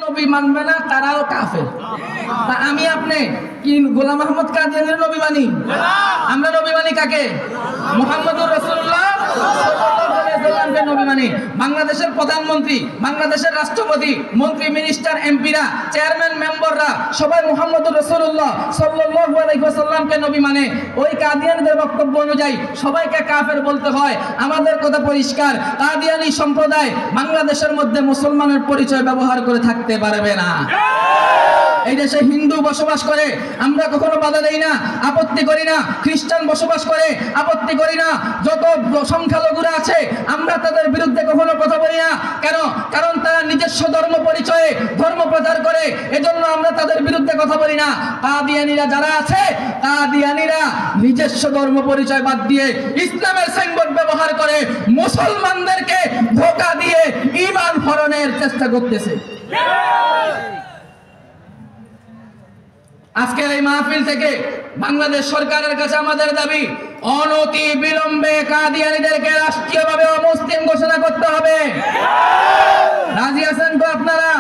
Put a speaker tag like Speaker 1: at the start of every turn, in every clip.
Speaker 1: নবী মানবে না তারাও কাফের। তা আমি আপনি কি গোলাম আহমদ কাদিয়ানীর নবী মানি? আমরা নবী মানি কাকে? মুহাম্মদুর রাসূলুল্লাহ সাল্লাল্লাহু আলাইহি ওয়াসাল্লামকে নবী মানি। বাংলাদেশের প্রধানমন্ত্রী, বাংলাদেশের রাষ্ট্রপতি, মন্ত্রী, মিনিস্টার, এমপিরা, চেয়ারম্যান, মেম্বাররা সবাই মুহাম্মদুর রাসূলুল্লাহ সাল্লাল্লাহু আলাইহি ওয়াসাল্লামকে নবী মানে। ওই কাদিয়ানীদের বক্তব্য অনুযায়ী সবাইকে কাফের বলতে হয়। আমাদের কথা পরিষ্কার, কাদিয়ানী সম্প্রদায় বাংলাদেশের মধ্যে মুসলমানের পরিচয় ব্যবহার করে থাকতে পারবে না। এই দেশে হিন্দু বসবাস করে, আমরা কখনো বাধা দেই না, আপত্তি করি না। খ্রিস্টান বসবাস করে, আপত্তি করি না। যত সংখ্যালঘুরা আছে আমরা তাদের বিরুদ্ধে কখনো কথা বলি না। কেন? কারণ তারা নিজস্ব ধর্ম পরিচয়ে ধর্ম প্রচার করে, এজন্য আমরা তাদের বিরুদ্ধে কথা বলি না। কাদিয়ানীরা যারা আছে, কাদিয়ানীরা নিজস্ব ধর্ম পরিচয় বাদ দিয়ে ইসলামের সাইনবোর্ড ব্যবহার করে মুসলমানদেরকে ধোঁকা দিয়ে ঈমান হরণের চেষ্টা করতেছে। আজকের এই মাহফিল থেকে বাংলাদেশ সরকারের কাছে আমাদের দাবি, অনতি বিলম্বে কাদিয়ানীদেরকে রাষ্ট্রীয়ভাবে অমুসলিম ঘোষণা করতে হবে। রাজি আছেন তো আপনারা?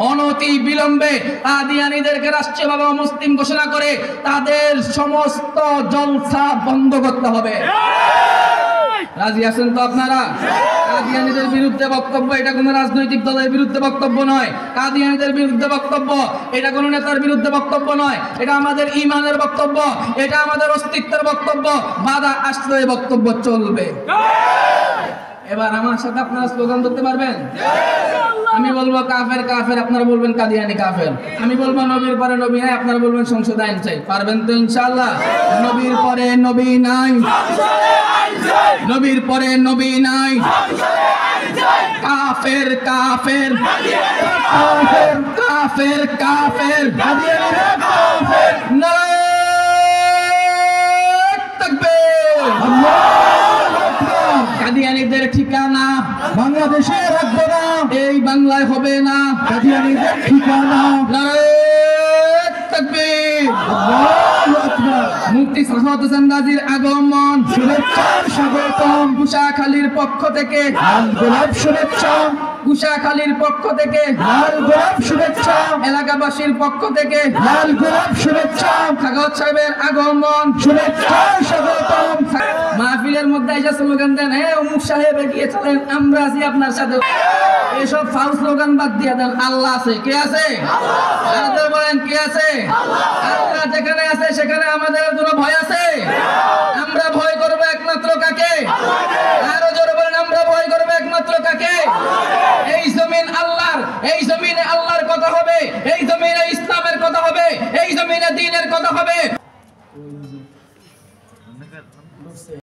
Speaker 1: অনতি বিলম্বে কাদিয়ানীদেরকে রাষ্ট্রীয়ভাবে অমুসলিম ঘোষণা করে তাদের সমস্ত জলসা বন্ধ করতে হবে। রাজি আছেন তো আপনারা? কাদিয়ানীদের বিরুদ্ধে বক্তব্য এটা কোনো রাজনৈতিক দলের বিরুদ্ধে বক্তব্য নয়। কাদিয়ানীদের বিরুদ্ধে বক্তব্য এটা কোনো নেতার বিরুদ্ধে বক্তব্য নয়। এটা আমাদের ঈমানের বক্তব্য, এটা আমাদের অস্তিত্বের বক্তব্য। বাধা আসলে এই বক্তব্য চলবে। এবার আমার সাথে আপনারা স্লোগান ধরতে পারবেন? আমি বলবো কাফের কাফের, আপনারা বলবেন কাদিয়ানী কাফের। আমি বলবো নবীর পরে নবী নাই, আপনারা বলবেন সংসদে আইন চাই। পারবেন তো ইনশাআল্লাহ? নবীর পরে নবী নাই, নবীর পরে নবী নাই, কাফের কাফের কাফের কাফের কাফের, নারায়ে তাকবীর। কাদিয়ানীদের ঠিকানা বাংলাদেশে রাখবো না, এই বাংলায় হবে না। কাদিয়ানীদের ঠিকানা নারায়ে তাকবীর, আল্লাহু আকবার। মুফতি সাখাওয়াত হোসেন গাজীর আগমন, শুভেচ্ছা স্বাগতম। কুশাখালীর পক্ষ থেকে লাল গোলাপ শুভেচ্ছা, কুশাখালীর পক্ষ থেকে লাল গোলাপ শুভেচ্ছা, এলাকাবাসীর পক্ষ থেকে লাল গোলাপ শুভেচ্ছা। সাখাওয়াত সাহেবের আগমন, শুভেচ্ছা স্বাগতম। মাহফিলের মধ্যে এসে স্লোগান দেন, হে অমুক সাহেব এগিয়ে চলেন, আমরা আছি আপনার সাথে। এসব ফাউল স্লোগান বাদ দিয়ে দেন। আল্লাহ আছে। কে আছে? আল্লাহ বলেন কে আছে? আল্লাহ যেখানে আছে সেখানে আমাদের কোনো ভয় আছে? আমরা ভয় করবো একমাত্র কাকে? আরো জোরে বলেন, আমরা ভয় করবো একমাত্র কাকে? এই জমিন আল্লাহর, এই জমিনে আল্লাহর কথা হবে, এই জমিনে ইসলামের কথা হবে, এই জমিনে দ্বীনের কথা হবে।